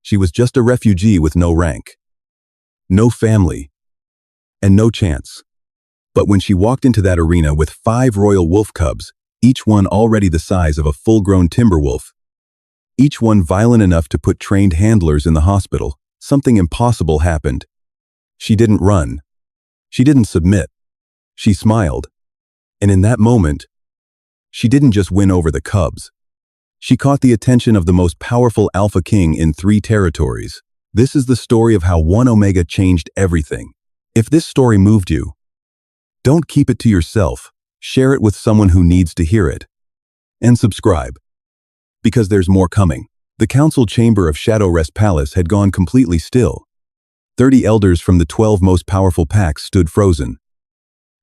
She was just a refugee with no rank, no family, and no chance. But when she walked into that arena with 5 royal wolf cubs, each one already the size of a full-grown timber wolf, each one violent enough to put trained handlers in the hospital, something impossible happened. She didn't run. She didn't submit. She smiled. And in that moment, she didn't just win over the cubs. She caught the attention of the most powerful alpha king in 3 territories. This is the story of how one Omega changed everything. If this story moved you, don't keep it to yourself. Share it with someone who needs to hear it. And subscribe. Because there's more coming. The council chamber of Shadow Rest Palace had gone completely still. 30 elders from the 12 most powerful packs stood frozen,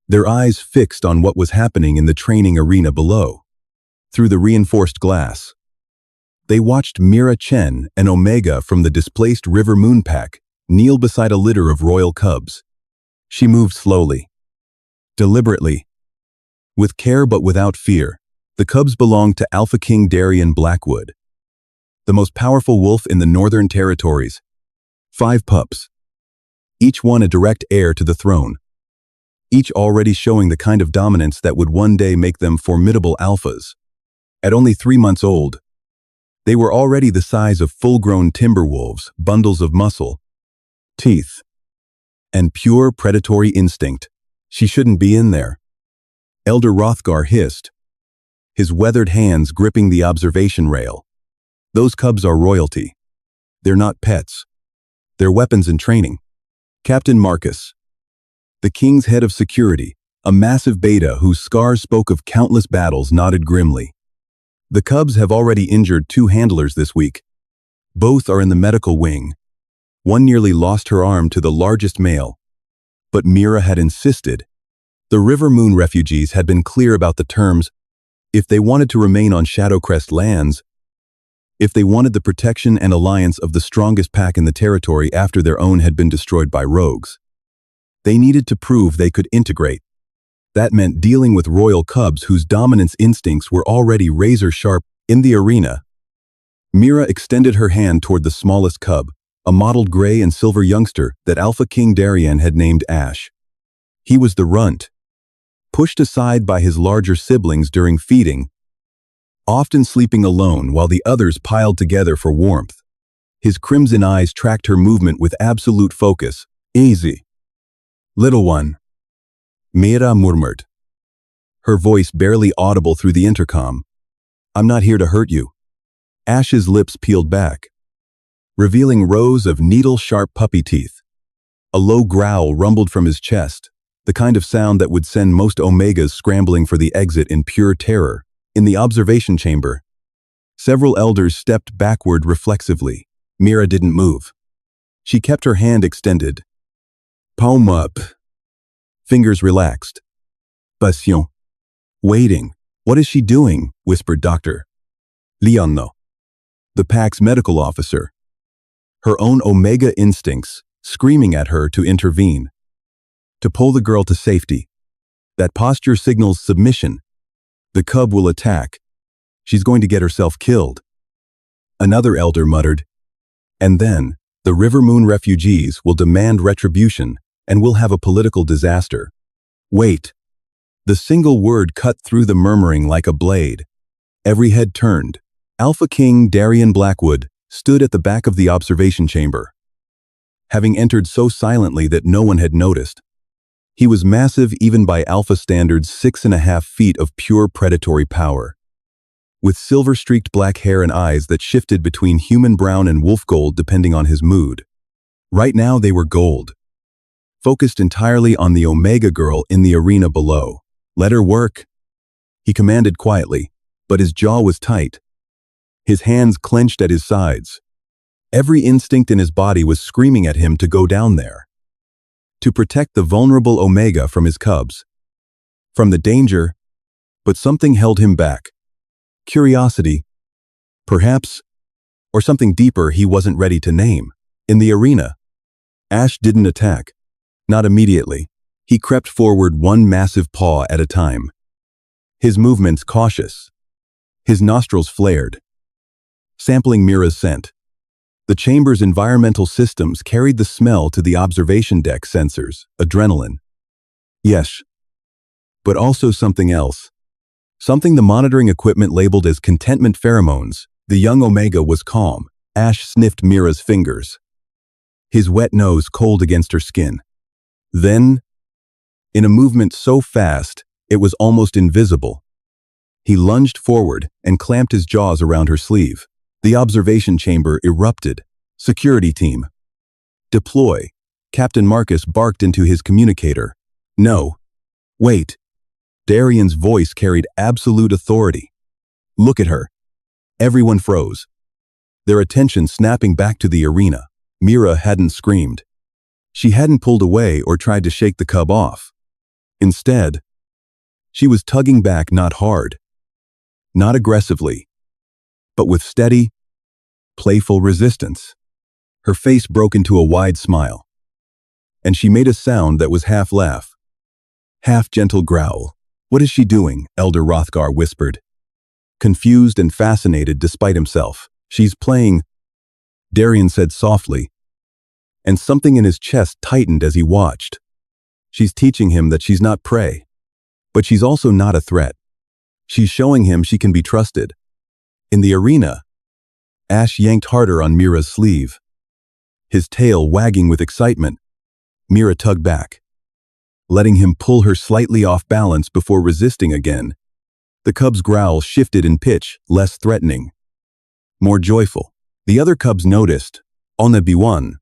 their eyes fixed on what was happening in the training arena below. Through the reinforced glass, they watched Mira Chen, an Omega from the displaced River Moon pack, kneel beside a litter of royal cubs. She moved slowly, deliberately, with care but without fear. The cubs belonged to Alpha King Darian Blackwood, the most powerful wolf in the Northern Territories. 5 pups, each one a direct heir to the throne, each already showing the kind of dominance that would one day make them formidable alphas. At only 3 months old, they were already the size of full-grown timber wolves, bundles of muscle, teeth, and pure predatory instinct. She shouldn't be in there. Elder Rothgar hissed, his weathered hands gripping the observation rail. Those cubs are royalty. They're not pets. They're weapons in training. Captain Marcus, the king's head of security, a massive beta whose scars spoke of countless battles, nodded grimly. The cubs have already injured 2 handlers this week. Both are in the medical wing. One nearly lost her arm to the largest male. But Mira had insisted. The River Moon refugees had been clear about the terms. If they wanted to remain on Shadowcrest lands, if they wanted the protection and alliance of the strongest pack in the territory after their own had been destroyed by rogues, they needed to prove they could integrate. That meant dealing with royal cubs whose dominance instincts were already razor-sharp. In the arena, Mira extended her hand toward the smallest cub, a mottled gray and silver youngster that Alpha King Darian had named Ash. He was the runt, pushed aside by his larger siblings during feeding, often sleeping alone while the others piled together for warmth. His crimson eyes tracked her movement with absolute focus. Easy, little one, Mira murmured, her voice barely audible through the intercom. I'm not here to hurt you. Ash's lips peeled back, revealing rows of needle-sharp puppy teeth. A low growl rumbled from his chest, the kind of sound that would send most Omegas scrambling for the exit in pure terror. In the observation chamber, several elders stepped backward reflexively. Mira didn't move. She kept her hand extended, palm up, fingers relaxed. Patient. Waiting. What is she doing? Whispered Dr. Leonno, the pack's medical officer. Her own Omega instincts screaming at her to intervene, to pull the girl to safety. That posture signals submission. The cub will attack. She's going to get herself killed. Another elder muttered. And then, the River Moon refugees will demand retribution, and we'll have a political disaster. Wait. The single word cut through the murmuring like a blade. Every head turned. Alpha King Darian Blackwood stood at the back of the observation chamber, having entered so silently that no one had noticed. He was massive even by Alpha standards, 6.5 feet of pure predatory power, with silver-streaked black hair and eyes that shifted between human brown and wolf gold depending on his mood. Right now they were gold, focused entirely on the Omega girl in the arena below. Let her work, he commanded quietly, but his jaw was tight. His hands clenched at his sides. Every instinct in his body was screaming at him to go down there, to protect the vulnerable Omega from his cubs, from the danger, but something held him back. Curiosity, perhaps, or something deeper he wasn't ready to name. In the arena, Ash didn't attack. Not immediately. He crept forward one massive paw at a time, his movements cautious. His nostrils flared, sampling Mira's scent. The chamber's environmental systems carried the smell to the observation deck sensors, adrenaline. Yes, but also something else. Something the monitoring equipment labeled as contentment pheromones. The young Omega was calm. Ash sniffed Mira's fingers, his wet nose cold against her skin. Then, in a movement so fast, it was almost invisible, he lunged forward and clamped his jaws around her sleeve. The observation chamber erupted. Security team, deploy. Captain Marcus barked into his communicator. No. Wait. Darian's voice carried absolute authority. Look at her. Everyone froze, their attention snapping back to the arena. Mira hadn't screamed. She hadn't pulled away or tried to shake the cub off. Instead, she was tugging back, not hard, not aggressively, but with steady, playful resistance. Her face broke into a wide smile, and she made a sound that was half laugh, half gentle growl. What is she doing? Elder Rothgar whispered, confused and fascinated despite himself. She's playing, Darian said softly, and something in his chest tightened as he watched. She's teaching him that she's not prey, but she's also not a threat. She's showing him she can be trusted. In the arena, Ash yanked harder on Mira's sleeve, his tail wagging with excitement. Mira tugged back, letting him pull her slightly off balance before resisting again. The cub's growl shifted in pitch, less threatening, more joyful. The other cubs noticed. On the B1,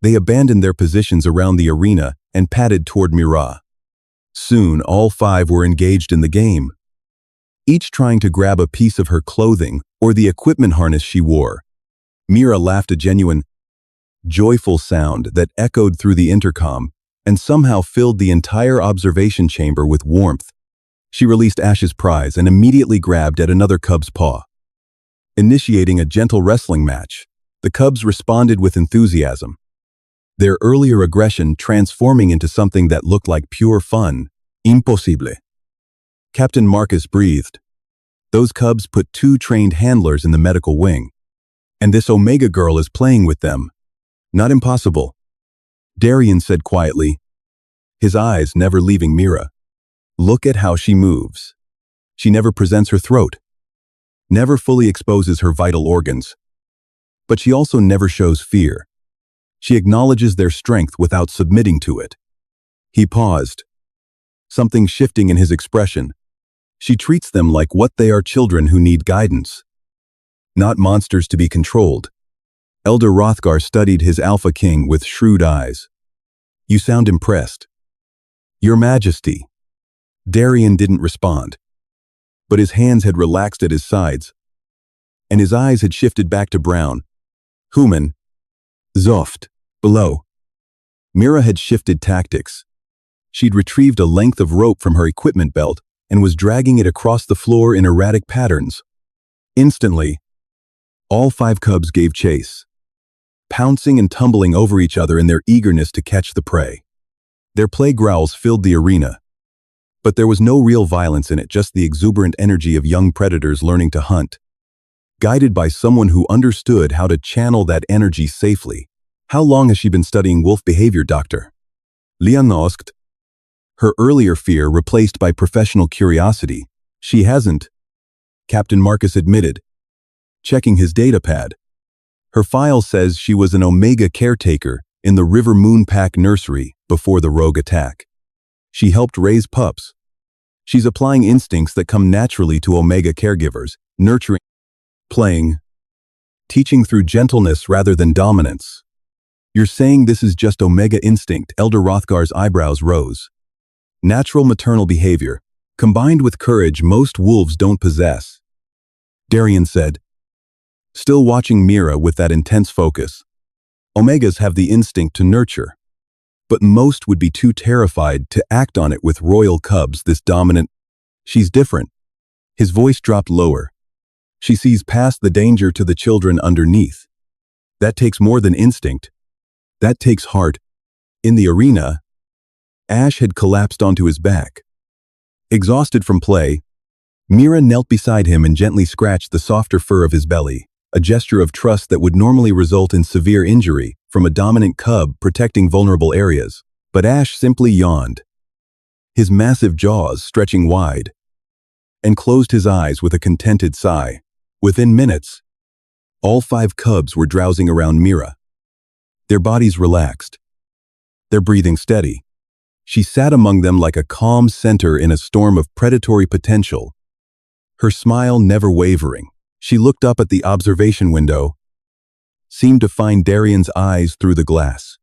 they abandoned their positions around the arena and padded toward Mira. Soon, all 5 were engaged in the game, each trying to grab a piece of her clothing or the equipment harness she wore. Mira laughed, a genuine, joyful sound that echoed through the intercom and somehow filled the entire observation chamber with warmth. She released Ash's prize and immediately grabbed at another cub's paw, initiating a gentle wrestling match. The cubs responded with enthusiasm, their earlier aggression transforming into something that looked like pure fun. Impossible. Captain Marcus breathed. Those cubs put 2 trained handlers in the medical wing, and this Omega girl is playing with them. Not impossible, Darian said quietly, his eyes never leaving Mira. Look at how she moves. She never presents her throat, never fully exposes her vital organs. But she also never shows fear. She acknowledges their strength without submitting to it. He paused, something shifting in his expression. She treats them like what they are, children who need guidance, not monsters to be controlled. Elder Rothgar studied his Alpha King with shrewd eyes. You sound impressed. Your Majesty. Darian didn't respond, but his hands had relaxed at his sides, and his eyes had shifted back to Brown. Human. Zoft. Below. Mira had shifted tactics. She'd retrieved a length of rope from her equipment belt and was dragging it across the floor in erratic patterns. Instantly, all 5 cubs gave chase, pouncing and tumbling over each other in their eagerness to catch the prey. Their play growls filled the arena, but there was no real violence in it, just the exuberant energy of young predators learning to hunt, guided by someone who understood how to channel that energy safely. How long has she been studying wolf behavior, Doctor? Leon asked, her earlier fear replaced by professional curiosity. She hasn't, Captain Marcus admitted, checking his datapad. Her file says she was an Omega caretaker in the River Moon Pack nursery before the rogue attack. She helped raise pups. She's applying instincts that come naturally to Omega caregivers, nurturing, playing, teaching through gentleness rather than dominance. You're saying this is just Omega instinct? Elder Rothgar's eyebrows rose. Natural maternal behavior, combined with courage most wolves don't possess, Darian said, still watching Mira with that intense focus. Omegas have the instinct to nurture, but most would be too terrified to act on it with royal cubs this dominant. She's different. His voice dropped lower. She sees past the danger to the children underneath. That takes more than instinct. That takes heart. In the arena, Ash had collapsed onto his back. Exhausted from play, Mira knelt beside him and gently scratched the softer fur of his belly. a gesture of trust that would normally result in severe injury from a dominant cub protecting vulnerable areas. But Ash simply yawned, his massive jaws stretching wide, and closed his eyes with a contented sigh. Within minutes, all 5 cubs were drowsing around Mira, their bodies relaxed, their breathing steady. She sat among them like a calm center in a storm of predatory potential, her smile never wavering. She looked up at the observation window, seemed to find Darian's eyes through the glass,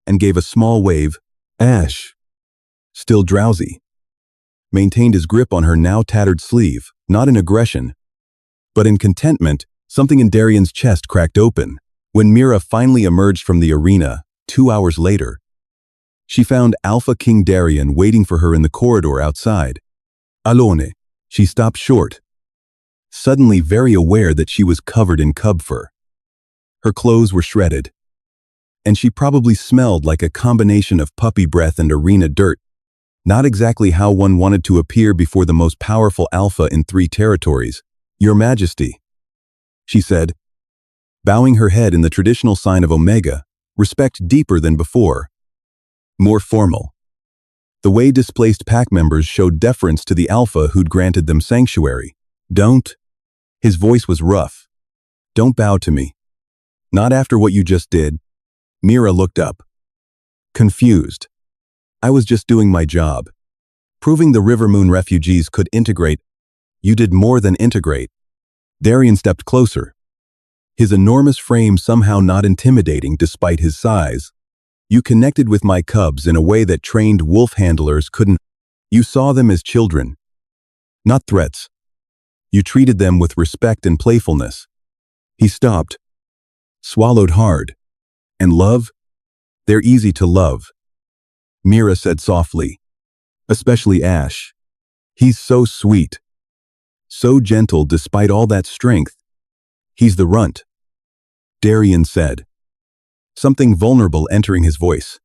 and gave a small wave. Ash, still drowsy, maintained his grip on her now tattered sleeve, not in aggression, but in contentment. Something in Darian's chest cracked open. When Mira finally emerged from the arena, 2 hours later, she found Alpha King Darian waiting for her in the corridor outside. Alone. She stopped short, suddenly very aware that she was covered in cub fur. Her clothes were shredded, and she probably smelled like a combination of puppy breath and arena dirt. Not exactly how one wanted to appear before the most powerful alpha in 3 territories. Your Majesty, she said, bowing her head in the traditional sign of Omega, respect deeper than before, more formal. The way displaced pack members showed deference to the alpha who'd granted them sanctuary. Don't. His voice was rough. Don't bow to me. Not after what you just did. Mira looked up, confused. I was just doing my job, proving the Rivermoon refugees could integrate. You did more than integrate. Darian stepped closer, his enormous frame somehow not intimidating despite his size. You connected with my cubs in a way that trained wolf handlers couldn't. You saw them as children, not threats. You treated them with respect and playfulness. He stopped, swallowed hard. And love? They're easy to love, Mira said softly. Especially Ash. He's so sweet, so gentle despite all that strength. He's the runt, Darian said, something vulnerable entering his voice.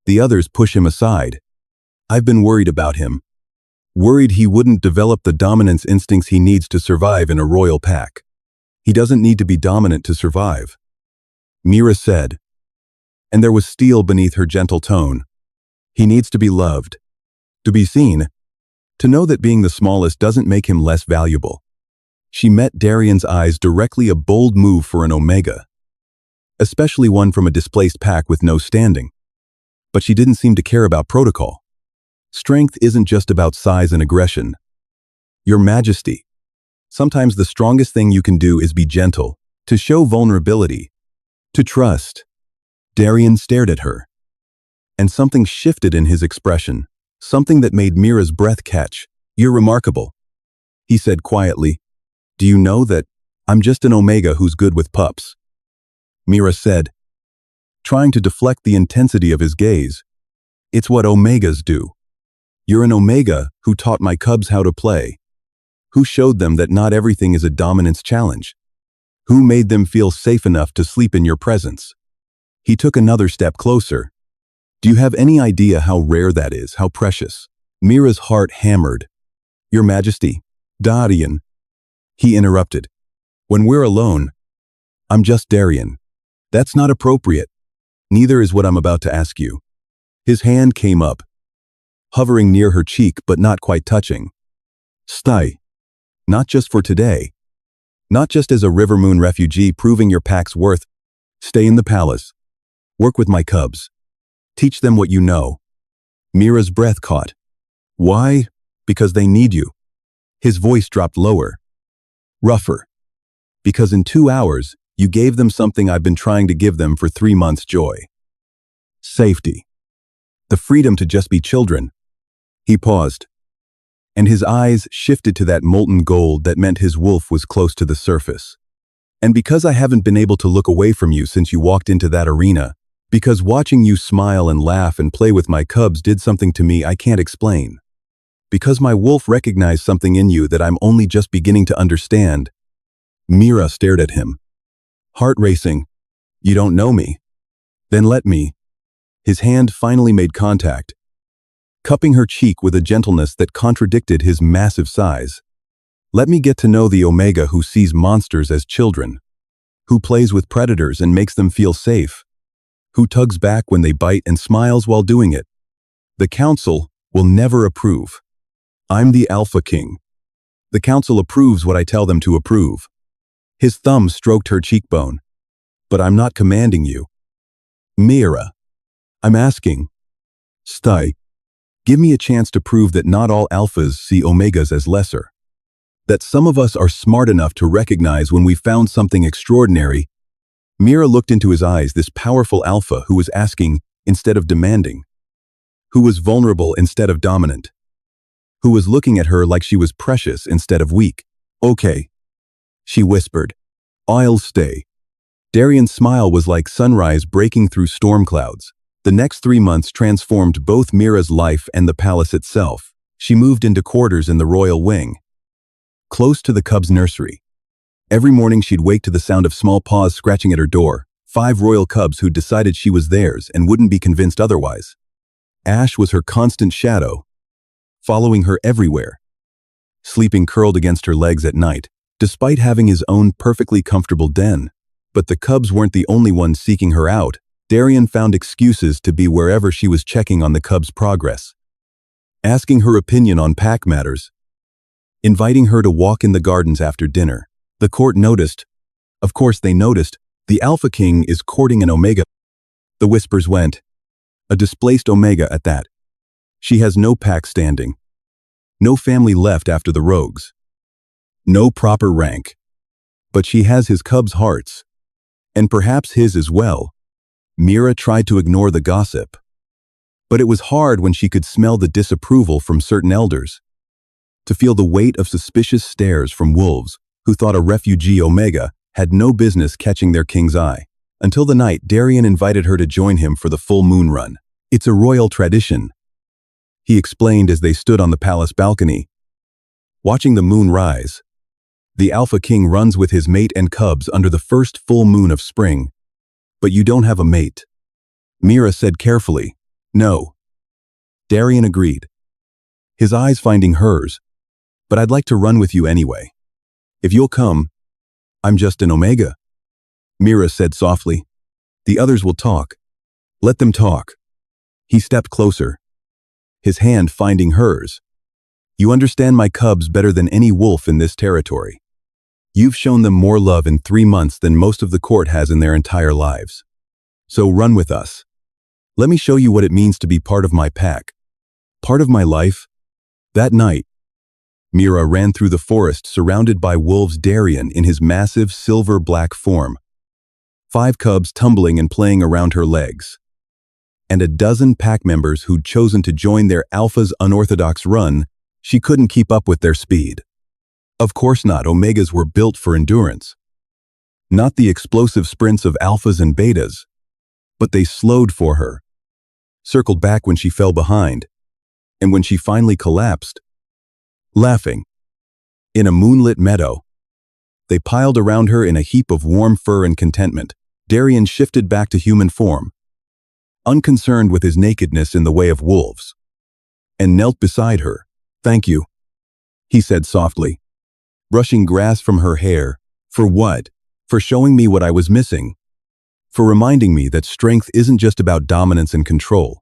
The others push him aside. I've been worried about him. Worried he wouldn't develop the dominance instincts he needs to survive in a royal pack. He doesn't need to be dominant to survive, Mira said, and there was steel beneath her gentle tone. He needs to be loved, to be seen, to know that being the smallest doesn't make him less valuable. She met Darian's eyes directly, a bold move for an Omega, especially one from a displaced pack with no standing. But she didn't seem to care about protocol. Strength isn't just about size and aggression. Your Majesty, sometimes the strongest thing you can do is be gentle, to show vulnerability, to trust. Darian stared at her, and something shifted in his expression, something that made Mira's breath catch. You're remarkable, he said quietly. Do you know that I'm just an Omega who's good with pups? Mira said, trying to deflect the intensity of his gaze. It's what Omegas do. You're an Omega who taught my cubs how to play, who showed them that not everything is a dominance challenge, who made them feel safe enough to sleep in your presence. He took another step closer. Do you have any idea how rare that is, how precious? Mira's heart hammered. Your Majesty, Darian, he interrupted. When we're alone, I'm just Darian. That's not appropriate. Neither is what I'm about to ask you. His hand came up, hovering near her cheek but not quite touching. Stay. Not just for today. Not just as a Rivermoon refugee proving your pack's worth. Stay in the palace. Work with my cubs. Teach them what you know. Mira's breath caught. Why? Because they need you. His voice dropped lower, rougher. Because in 2 hours, you gave them something I've been trying to give them for 3 months: joy. Safety. The freedom to just be children. He paused, and his eyes shifted to that molten gold that meant his wolf was close to the surface. And because I haven't been able to look away from you since you walked into that arena, because watching you smile and laugh and play with my cubs did something to me I can't explain. Because my wolf recognized something in you that I'm only just beginning to understand. Mira stared at him, heart racing. You don't know me? Then let me. His hand finally made contact, cupping her cheek with a gentleness that contradicted his massive size. Let me get to know the Omega who sees monsters as children, who plays with predators and makes them feel safe, who tugs back when they bite and smiles while doing it. The council will never approve. I'm the Alpha King. The council approves what I tell them to approve. His thumb stroked her cheekbone. But I'm not commanding you. Mira, I'm asking. Stay. Give me a chance to prove that not all alphas see omegas as lesser. That some of us are smart enough to recognize when we found something extraordinary. Mira looked into his eyes, this powerful alpha who was asking instead of demanding, who was vulnerable instead of dominant, who was looking at her like she was precious instead of weak. Okay, she whispered. I'll stay. Darian's smile was like sunrise breaking through storm clouds. The next 3 months transformed both Mira's life and the palace itself. She moved into quarters in the royal wing, close to the cubs' nursery. Every morning she'd wake to the sound of small paws scratching at her door, 5 royal cubs who'd decided she was theirs and wouldn't be convinced otherwise. Ash was her constant shadow, following her everywhere, sleeping curled against her legs at night, despite having his own perfectly comfortable den. But the cubs weren't the only ones seeking her out. Darian found excuses to be wherever she was, checking on the cubs' progress, asking her opinion on pack matters, inviting her to walk in the gardens after dinner. The court noticed. Of course they noticed. The Alpha King is courting an Omega. The whispers went. A displaced Omega at that. She has no pack standing. No family left after the rogues. No proper rank. But she has his cubs' hearts. And perhaps his as well. Mira tried to ignore the gossip. But it was hard when she could smell the disapproval from certain elders. To feel the weight of suspicious stares from wolves who thought a refugee Omega had no business catching their king's eye. Until the night Darian invited her to join him for the full moon run. It's a royal tradition, he explained as they stood on the palace balcony, watching the moon rise. The Alpha King runs with his mate and cubs under the first full moon of spring. But you don't have a mate, Mira said carefully. No. Darian agreed, his eyes finding hers. But I'd like to run with you anyway. If you'll come. I'm just an Omega, Mira said softly. The others will talk. Let them talk. He stepped closer, his hand finding hers. You understand my cubs better than any wolf in this territory. You've shown them more love in 3 months than most of the court has in their entire lives. So run with us. Let me show you what it means to be part of my pack. Part of my life. That night, Mira ran through the forest surrounded by wolves. Darian in his massive silver-black form. 5 cubs tumbling and playing around her legs. And a dozen pack members who'd chosen to join their alpha's unorthodox run. She couldn't keep up with their speed. Of course not. Omegas were built for endurance. Not the explosive sprints of alphas and betas. But they slowed for her. Circled back when she fell behind. And when she finally collapsed. Laughing. In a moonlit meadow. They piled around her in a heap of warm fur and contentment. Darian shifted back to human form, unconcerned with his nakedness in the way of wolves, and knelt beside her. Thank you, he said softly, brushing grass from her hair. For what? For showing me what I was missing. For reminding me that strength isn't just about dominance and control.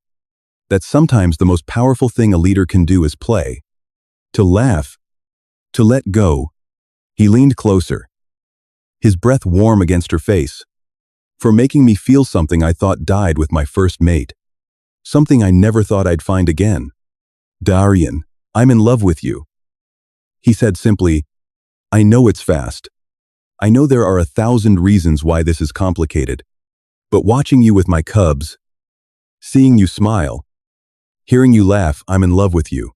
That sometimes the most powerful thing a leader can do is play. To laugh. To let go. He leaned closer, his breath warm against her face. For making me feel something I thought died with my first mate. Something I never thought I'd find again. Darian, I'm in love with you. He said simply. I know it's fast. I know there are 1,000 reasons why this is complicated. But watching you with my cubs, seeing you smile, hearing you laugh, I'm in love with you.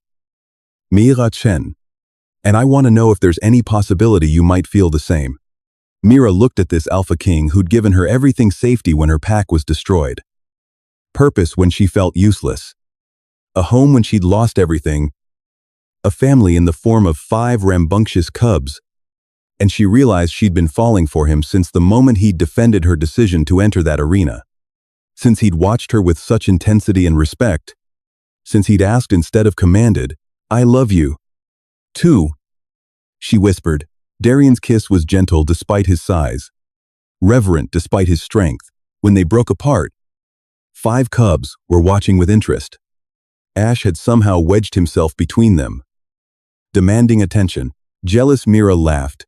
Mira Chen. And I want to know if there's any possibility you might feel the same. Mira looked at this Alpha King who'd given her everything: safety when her pack was destroyed, purpose when she felt useless, a home when she'd lost everything, a family in the form of 5 rambunctious cubs. And she realized she'd been falling for him since the moment he'd defended her decision to enter that arena. Since he'd watched her with such intensity and respect. Since he'd asked instead of commanded, I love you. Too. she whispered. Darien's kiss was gentle despite his size, reverent despite his strength. When they broke apart, 5 cubs were watching with interest. Ash had somehow wedged himself between them, demanding attention. Jealous Mira laughed,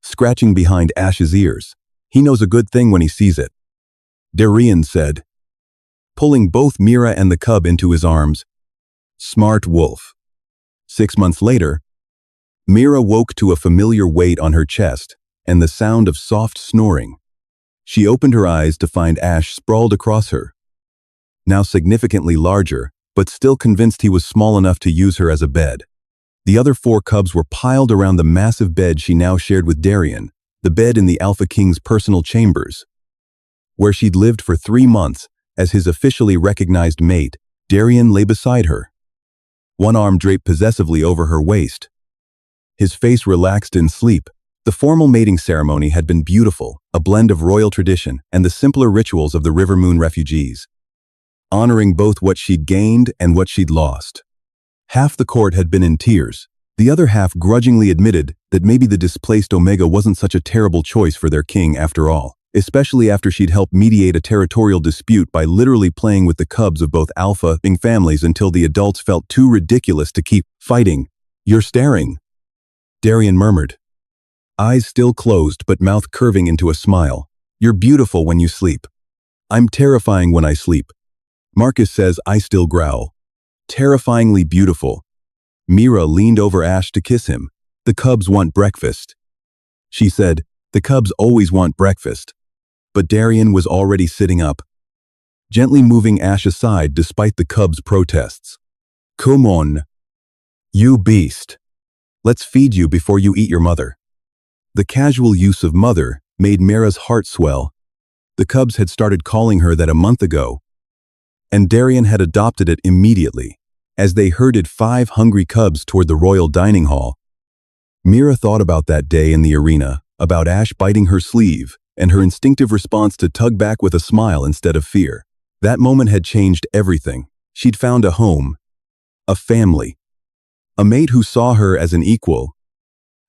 scratching behind Ash's ears. He knows a good thing when he sees it, Darien said, pulling both Mira and the cub into his arms. Smart wolf. 6 months later, Mira woke to a familiar weight on her chest and the sound of soft snoring. She opened her eyes to find Ash sprawled across her, now significantly larger, but still convinced he was small enough to use her as a bed. The other 4 cubs were piled around the massive bed she now shared with Darien, the bed in the Alpha King's personal chambers, where she'd lived for 3 months as his officially recognized mate. Darien lay beside her, one arm draped possessively over her waist, his face relaxed in sleep. The formal mating ceremony had been beautiful, a blend of royal tradition and the simpler rituals of the River Moon refugees, honoring both what she'd gained and what she'd lost. Half the court had been in tears. The other half grudgingly admitted that maybe the displaced Omega wasn't such a terrible choice for their king after all, especially after she'd helped mediate a territorial dispute by literally playing with the cubs of both Alpha King families until the adults felt too ridiculous to keep fighting. You're staring, Darien murmured, eyes still closed but mouth curving into a smile. You're beautiful when you sleep. I'm terrifying when I sleep. Marcus says I still growl. Terrifyingly beautiful. Mira leaned over Ash to kiss him. The cubs want breakfast, she said. The cubs always want breakfast. But Darien was already sitting up, gently moving Ash aside despite the cubs' protests. Come on, you beast. Let's feed you before you eat your mother. The casual use of mother made Mira's heart swell. The cubs had started calling her that a month ago, and Darien had adopted it immediately. As they herded 5 hungry cubs toward the royal dining hall, Mira thought about that day in the arena, about Ash biting her sleeve, and her instinctive response to tug back with a smile instead of fear. That moment had changed everything. She'd found a home, a family, a mate who saw her as an equal,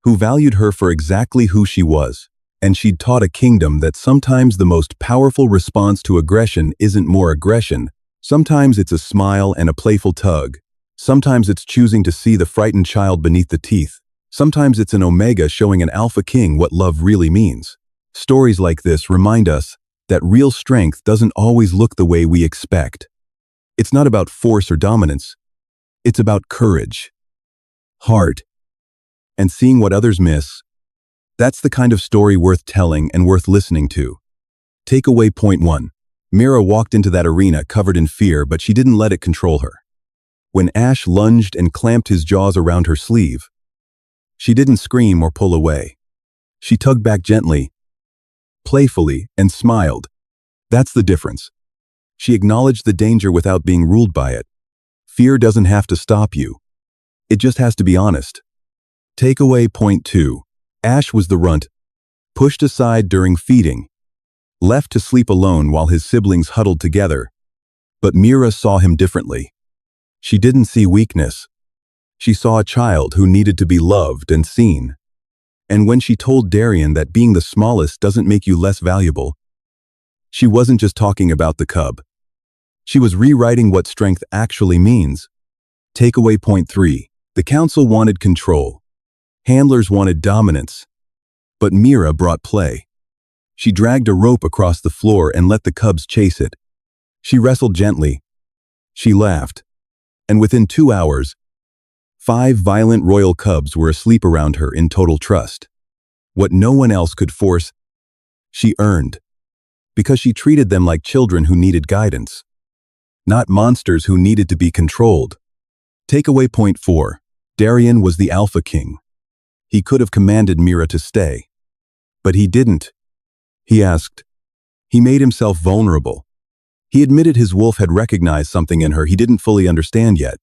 who valued her for exactly who she was. And she'd taught a kingdom that sometimes the most powerful response to aggression isn't more aggression. Sometimes it's a smile and a playful tug. Sometimes it's choosing to see the frightened child beneath the teeth. Sometimes it's an Omega showing an Alpha King what love really means. Stories like this remind us that real strength doesn't always look the way we expect. It's not about force or dominance. It's about courage, heart, and seeing what others miss. That's the kind of story worth telling and worth listening to. Takeaway point 1. Mira walked into that arena covered in fear, but she didn't let it control her. When Ash lunged and clamped his jaws around her sleeve, she didn't scream or pull away. She tugged back gently, playfully, and smiled. That's the difference. She acknowledged the danger without being ruled by it. Fear doesn't have to stop you. It just has to be honest. Takeaway point 2. Ash was the runt, pushed aside during feeding, left to sleep alone while his siblings huddled together. But Mira saw him differently. She didn't see weakness. She saw a child who needed to be loved and seen. And when she told Darien that being the smallest doesn't make you less valuable, she wasn't just talking about the cub. She was rewriting what strength actually means. Takeaway point 3. The council wanted control. Handlers wanted dominance. But Mira brought play. She dragged a rope across the floor and let the cubs chase it. She wrestled gently. She laughed. And within 2 hours, 5 violent royal cubs were asleep around her in total trust. What no one else could force, she earned. Because she treated them like children who needed guidance, not monsters who needed to be controlled. Takeaway point 4. Darien was the Alpha King. He could have commanded Mira to stay. But he didn't. He asked. He made himself vulnerable. He admitted his wolf had recognized something in her he didn't fully understand yet.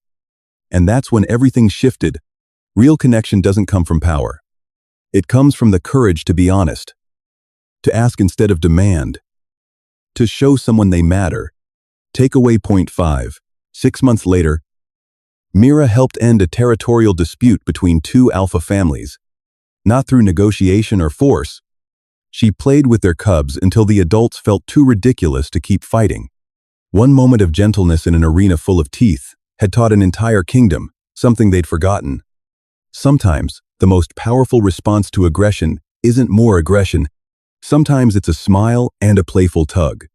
And that's when everything shifted. Real connection doesn't come from power. It comes from the courage to be honest, to ask instead of demand, to show someone they matter. Takeaway point 5. 6 months later, Mira helped end a territorial dispute between 2 alpha families. not through negotiation or force. She played with their cubs until the adults felt too ridiculous to keep fighting. One moment of gentleness in an arena full of teeth had taught an entire kingdom something they'd forgotten. Sometimes, the most powerful response to aggression isn't more aggression. Sometimes it's a smile and a playful tug.